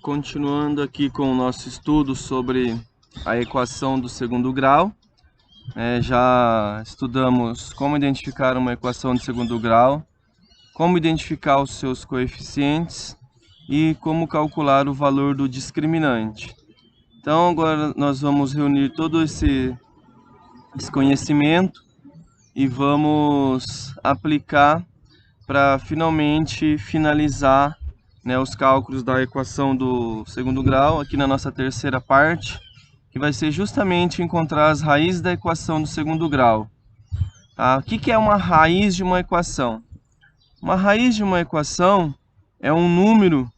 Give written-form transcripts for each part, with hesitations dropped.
Continuando aqui com o nosso estudo sobre a equação do segundo grau. Já estudamos como identificar uma equação de segundo grau, como identificar os seus coeficientes e como calcular o valor do discriminante. Então agora nós vamos reunir todo esse conhecimento e vamos aplicar para finalmente finalizar os cálculos da equação do segundo grau, aqui na nossa terceira parte, que vai ser justamente encontrar as raízes da equação do segundo grau. Tá? O que é uma raiz de uma equação? Uma raiz de uma equação é um número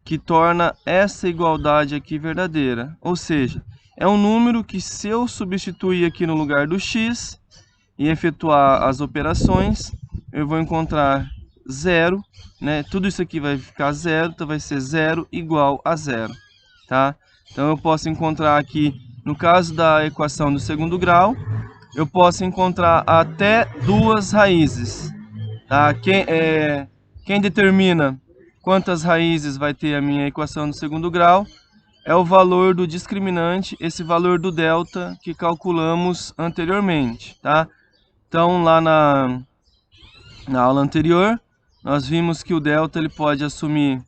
que torna essa igualdade aqui verdadeira, ou seja, é um número que, se eu substituir aqui no lugar do x e efetuar as operações, eu vou encontrar zero, né? Tudo isso aqui vai ficar zero, então vai ser zero igual a zero, tá? Então eu posso encontrar aqui, no caso da equação do segundo grau, eu posso encontrar até duas raízes, tá? Quem determina quantas raízes vai ter a minha equação do segundo grau é o valor do discriminante, esse valor do delta que calculamos anteriormente, tá? Então lá na aula anterior, nós vimos que o delta ele pode assumir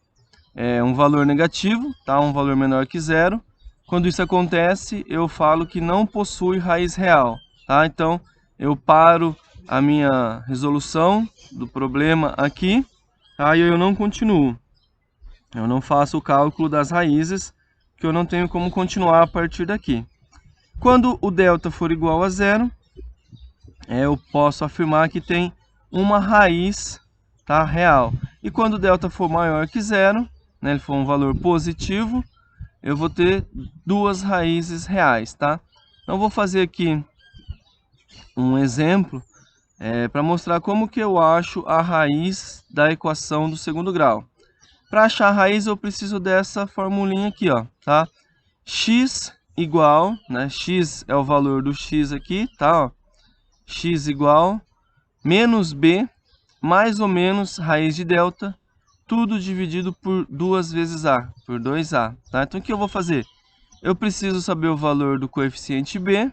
um valor negativo, tá? Um valor menor que zero. Quando isso acontece, eu falo que não possui raiz real, tá? Então, eu paro a minha resolução do problema aqui, tá? E eu não continuo. Eu não faço o cálculo das raízes, que eu não tenho como continuar a partir daqui. Quando o delta for igual a zero, eu posso afirmar que tem uma raiz, tá, real. E quando o delta for maior que zero, né, ele for um valor positivo, eu vou ter duas raízes reais, tá? Então vou fazer aqui um exemplo para mostrar como que eu acho a raiz da equação do segundo grau. Para achar a raiz eu preciso dessa formulinha aqui, ó, tá? X igual, né? X é o valor do x aqui, tá? Ó. X igual menos b mais ou menos raiz de delta, tudo dividido por 2 vezes a, por 2a. Tá? Então o que eu vou fazer? Eu preciso saber o valor do coeficiente b,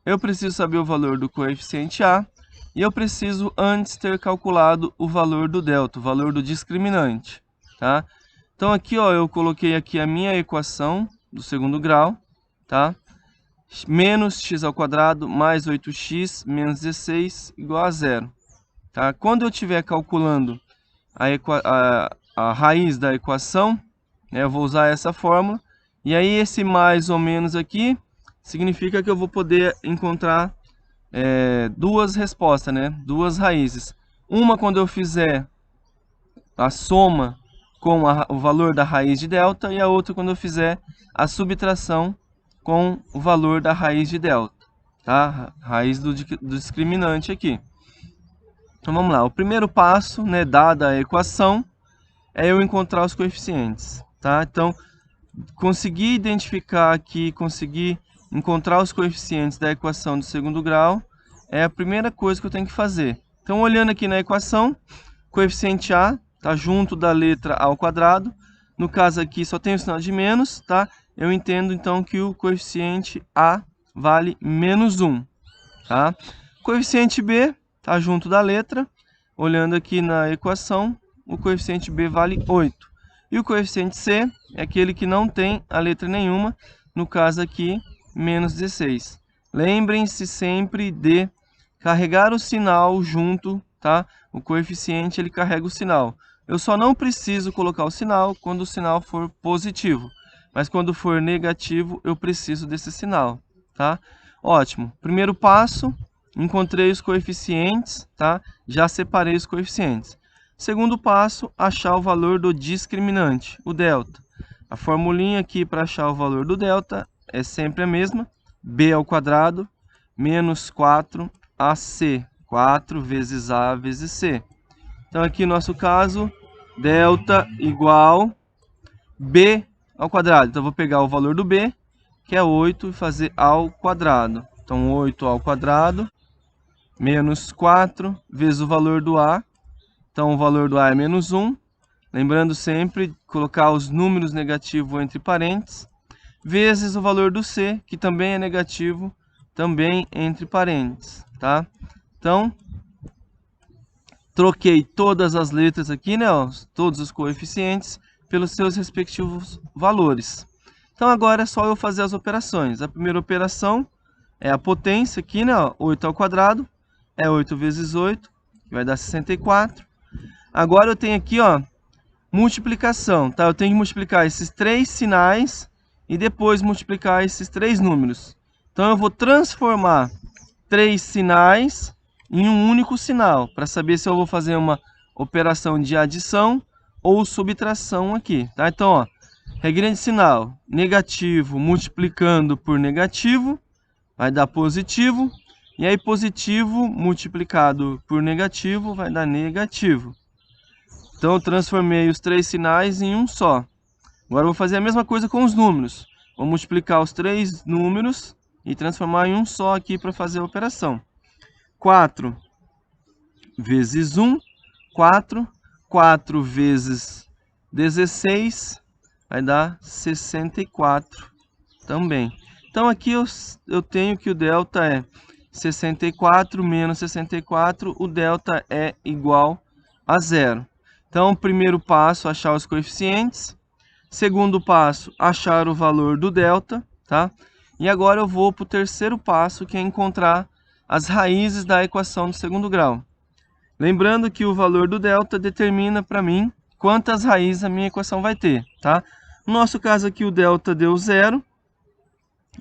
eu preciso saber o valor do coeficiente a, e eu preciso antes ter calculado o valor do delta, o valor do discriminante. Tá? Então aqui ó, eu coloquei aqui a minha equação do segundo grau, tá? Menos x ao quadrado mais 8x menos 16 igual a zero. Tá? Quando eu estiver calculando a raiz da equação, né, eu vou usar essa fórmula. E aí esse mais ou menos aqui significa que eu vou poder encontrar duas respostas, né, duas raízes. Uma quando eu fizer a soma com o valor da raiz de delta e a outra quando eu fizer a subtração com o valor da raiz de delta, tá? Raiz do discriminante aqui. Então vamos lá, o primeiro passo, né, dada a equação, é eu encontrar os coeficientes, tá? Então, conseguir identificar aqui, conseguir encontrar os coeficientes da equação do segundo grau é a primeira coisa que eu tenho que fazer. Então, olhando aqui na equação, coeficiente a está junto da letra a ao quadrado. No caso aqui só tem o sinal de menos, tá? Eu entendo então que o coeficiente a vale menos 1, tá? Coeficiente b está junto da letra. Olhando aqui na equação, o coeficiente b vale 8. E o coeficiente c é aquele que não tem a letra nenhuma, no caso aqui, menos 16. Lembrem-se sempre de carregar o sinal junto, tá? O coeficiente ele carrega o sinal. Eu só não preciso colocar o sinal quando o sinal for positivo, mas quando for negativo eu preciso desse sinal, tá? Ótimo. Primeiro passo, encontrei os coeficientes, tá? Já separei os coeficientes. Segundo passo, achar o valor do discriminante, o delta. A formulinha aqui para achar o valor do delta é sempre a mesma, b ao quadrado menos 4ac, 4 vezes a vezes c. Então aqui no nosso caso, delta igual b ao quadrado. Então eu vou pegar o valor do b, que é 8, e fazer ao quadrado. Então 8 ao quadrado menos 4 vezes o valor do a. Então o valor do a é menos 1. lembrando sempre colocar os números negativos entre parênteses, vezes o valor do C, que também é negativo, também entre parênteses, tá? Então, troquei todas as letras aqui, né, ó, todos os coeficientes, pelos seus respectivos valores. Então, agora é só eu fazer as operações. A primeira operação é a potência aqui, né, ó, 8 ao quadrado, é 8 vezes 8, que vai dar 64. Agora eu tenho aqui, ó, multiplicação, tá? Eu tenho que multiplicar esses 3 sinais e depois multiplicar esses 3 números. Então eu vou transformar 3 sinais em um único sinal, para saber se eu vou fazer uma operação de adição ou subtração aqui, tá? Então, ó, regrinha de sinal, negativo multiplicando por negativo, vai dar positivo, e aí positivo multiplicado por negativo vai dar negativo. Então eu transformei os 3 sinais em um só. Agora eu vou fazer a mesma coisa com os números. Vou multiplicar os 3 números e transformar em um só aqui para fazer a operação. 4 vezes 1, 4. 4 vezes 16 vai dar 64 também. Então aqui eu tenho que o delta é 64 menos 64, o delta é igual a 0. Então, primeiro passo, achar os coeficientes. Segundo passo, achar o valor do delta, tá? E agora eu vou para o terceiro passo, que é encontrar as raízes da equação do segundo grau. Lembrando que o valor do delta determina para mim quantas raízes a minha equação vai ter, tá? No nosso caso aqui o delta deu 0.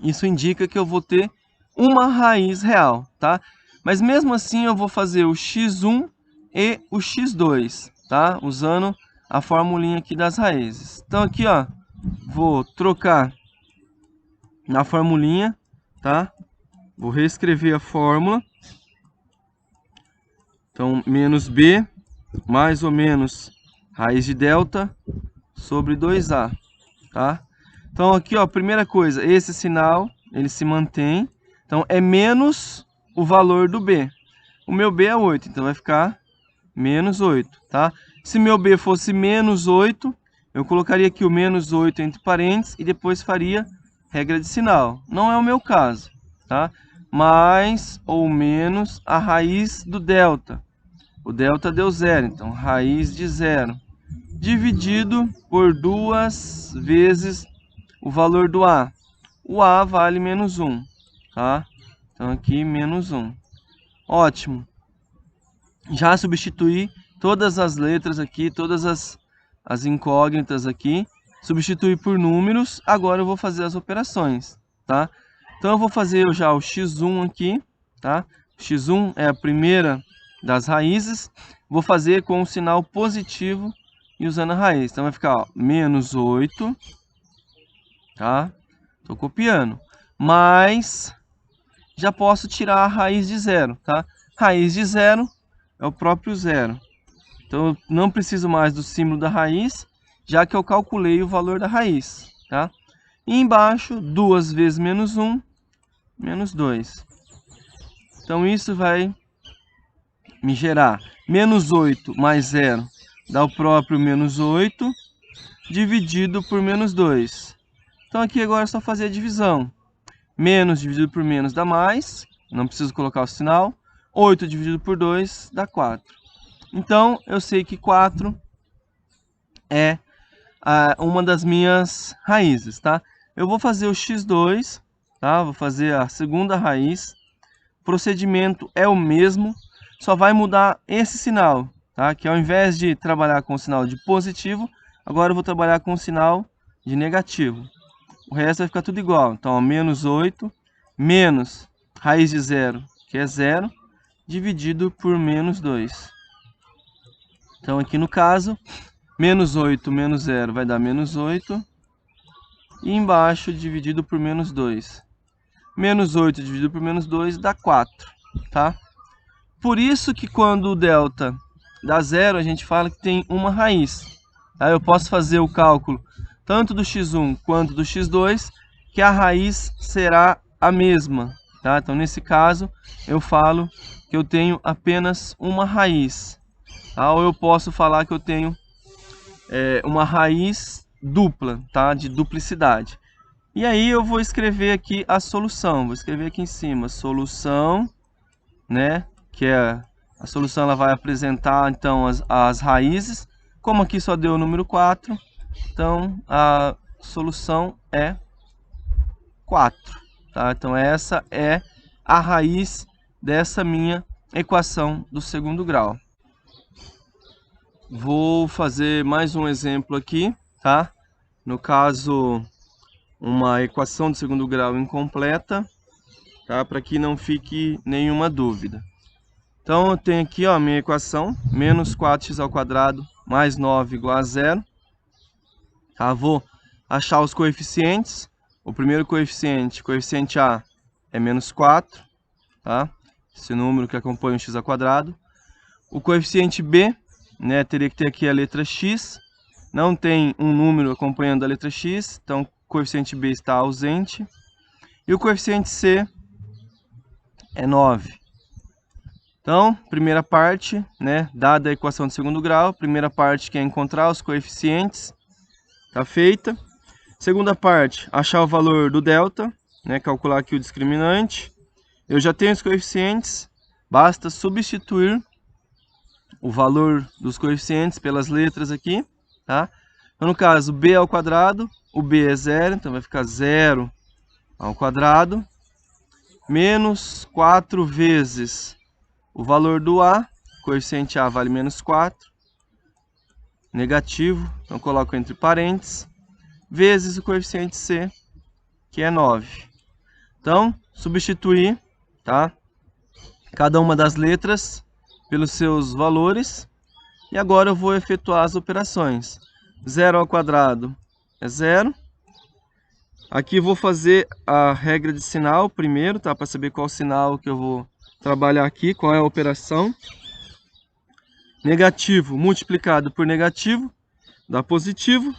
Isso indica que eu vou ter uma raiz real, tá? Mas mesmo assim eu vou fazer o x1 e o x2, tá? Usando a formulinha aqui das raízes. Então aqui, ó, vou trocar na formulinha, tá? Vou reescrever a fórmula. Então, menos b, mais ou menos raiz de delta sobre 2a, tá? Então aqui, ó, primeira coisa, esse sinal, ele se mantém. Então, é menos o valor do b. O meu b é 8, então vai ficar menos 8, tá? Se meu b fosse menos 8, eu colocaria aqui o menos 8 entre parênteses e depois faria regra de sinal. Não é o meu caso, tá? Mais ou menos a raiz do delta. O delta deu 0, então raiz de 0. Dividido por 2 vezes o valor do a. O a vale menos 1, tá? Então aqui menos 1. Ótimo. Já substituí todas as letras aqui, todas as incógnitas aqui. Substituí por números. Agora eu vou fazer as operações, tá? Então eu vou fazer já o x1 aqui, tá? O x1 é a primeira das raízes. Vou fazer com o sinal positivo e usando a raiz. Então vai ficar, ó, menos 8, tá? Estou copiando. Mas já posso tirar a raiz de 0, tá? Raiz de 0 é o próprio 0. Então eu não preciso mais do símbolo da raiz, já que eu calculei o valor da raiz, tá? E embaixo, 2 vezes menos 1, menos 2. Então isso vai me gerar menos 8 mais 0, dá o próprio menos 8, dividido por menos 2. Então aqui agora é só fazer a divisão. Menos dividido por menos dá mais, não preciso colocar o sinal. 8 dividido por 2 dá 4. Então eu sei que 4 é uma das minhas raízes, tá? Eu vou fazer o x2, tá? Vou fazer a segunda raiz. O procedimento é o mesmo, só vai mudar esse sinal, tá? Que ao invés de trabalhar com o sinal de positivo, agora eu vou trabalhar com o sinal de negativo. O resto vai ficar tudo igual. Então, ó, menos 8, menos raiz de 0, que é 0, dividido por menos 2. Então, aqui no caso, menos 8 menos 0 vai dar menos 8. E embaixo, dividido por menos 2. Menos 8 dividido por menos 2 dá 4, tá? Por isso que quando o delta dá 0, a gente fala que tem uma raiz. Aí eu posso fazer o cálculo tanto do x1 quanto do x2, que a raiz será a mesma, tá? Então, nesse caso, eu falo que eu tenho apenas uma raiz, tá? Ou eu posso falar que eu tenho uma raiz dupla, tá? De duplicidade. E aí eu vou escrever aqui a solução. Vou escrever aqui em cima, solução, né? Que é a solução, ela vai apresentar então as raízes. Como aqui só deu o número 4, então a solução é 4, tá? Então essa é a raiz dessa minha equação do segundo grau. Vou fazer mais um exemplo aqui, tá? No caso, uma equação de segundo grau incompleta, tá? Para que não fique nenhuma dúvida. Então eu tenho aqui, ó, a minha equação, menos 4x² mais 9 igual a 0. Tá? Vou achar os coeficientes. O primeiro coeficiente, coeficiente A, é menos 4, tá? Esse número que acompanha o x². O coeficiente B, né, teria que ter aqui a letra x. Não tem um número acompanhando a letra x, então o coeficiente B está ausente. E o coeficiente C é 9. Então, primeira parte, né, dada a equação de segundo grau, primeira parte que é encontrar os coeficientes, tá feita. Segunda parte, achar o valor do delta, né, calcular aqui o discriminante. Eu já tenho os coeficientes, basta substituir o valor dos coeficientes pelas letras aqui, tá? Então, no caso, b ao quadrado, o b é 0, então vai ficar 0 ao quadrado, menos 4 vezes o valor do A, coeficiente A vale menos 4, negativo, então coloco entre parênteses, vezes o coeficiente C, que é 9. Então, substituir, tá? Cada uma das letras pelos seus valores. E agora eu vou efetuar as operações. 0 ao quadrado é 0. Aqui eu vou fazer a regra de sinal primeiro, tá? Para saber qual sinal que eu vou trabalhar aqui, qual é a operação. Negativo multiplicado por negativo dá positivo.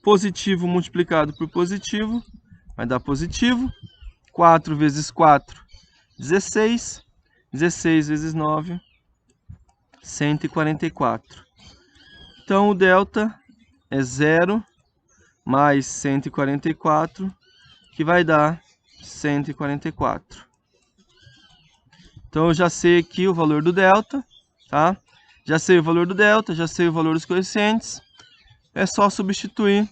Positivo multiplicado por positivo vai dar positivo. 4 vezes 4, 16. 16 vezes 9, 144. Então o delta é 0 mais 144, que vai dar 144. Então eu já sei aqui o valor do delta, tá? Já sei o valor do delta, já sei o valor dos coeficientes. É só substituir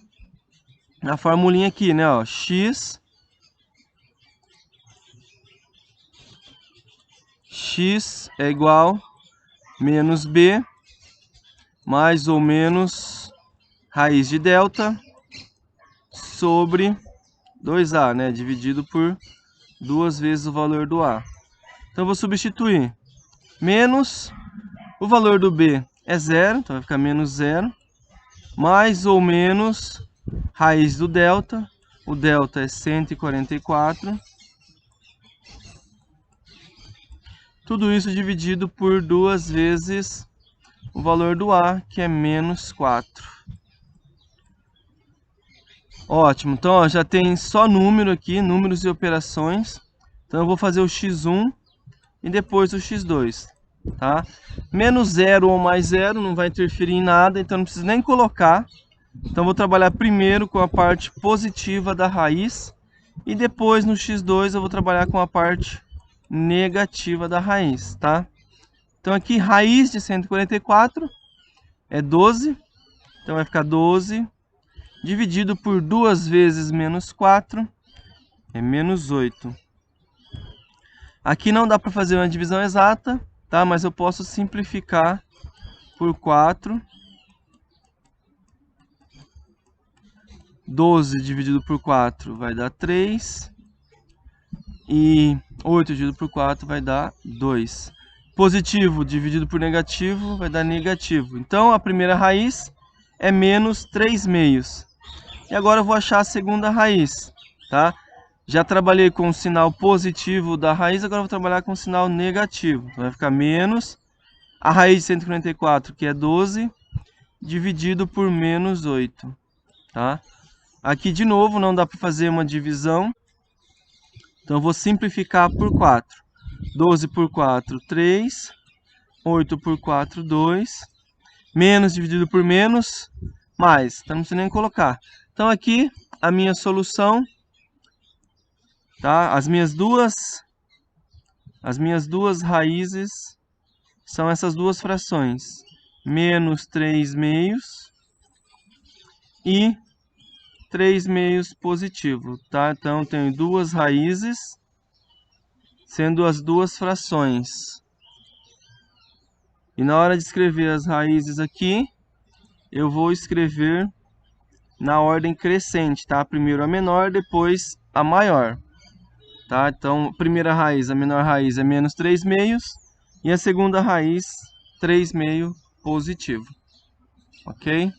na formulinha aqui, né? Ó, x é igual menos b mais ou menos raiz de delta sobre 2a, né? Dividido por 2 vezes o valor do a. Então eu vou substituir. Menos o valor do b é 0, então vai ficar menos 0. Mais ou menos raiz do delta. O delta é 144. Tudo isso dividido por 2 vezes o valor do a, que é menos 4. Ótimo, então ó, já tem só número aqui, números e operações. Então eu vou fazer o x1 e depois o x2, tá? Menos 0 ou mais 0 não vai interferir em nada, então não preciso nem colocar. Então eu vou trabalhar primeiro com a parte positiva da raiz e depois no x2 eu vou trabalhar com a parte negativa da raiz, tá? Então aqui raiz de 144 é 12, então vai ficar 12 dividido por 2 vezes menos 4 é menos 8. Aqui não dá para fazer uma divisão exata, tá? Mas eu posso simplificar por 4. 12 dividido por 4 vai dar 3. E 8 dividido por 4 vai dar 2. Positivo dividido por negativo vai dar negativo. Então a primeira raiz é menos 3 meios. E agora eu vou achar a segunda raiz, tá? Já trabalhei com o sinal positivo da raiz, agora eu vou trabalhar com o sinal negativo. Então vai ficar menos a raiz de 144, que é 12, dividido por menos 8, tá? Aqui de novo não dá para fazer uma divisão, então eu vou simplificar por 4. 12 por 4, 3. 8 por 4, 2. Menos dividido por menos mais, então não precisa nem colocar. Então aqui a minha solução, tá? As minhas duas raízes são essas duas frações, menos 3/2 e 3/2 positivo, tá? Então eu tenho duas raízes, sendo as duas frações. E na hora de escrever as raízes aqui, eu vou escrever na ordem crescente, tá? Primeiro a menor, depois a maior, tá? Então, a primeira raiz, a menor raiz é menos 3/2 e a segunda raiz, 3/2 positivo, ok?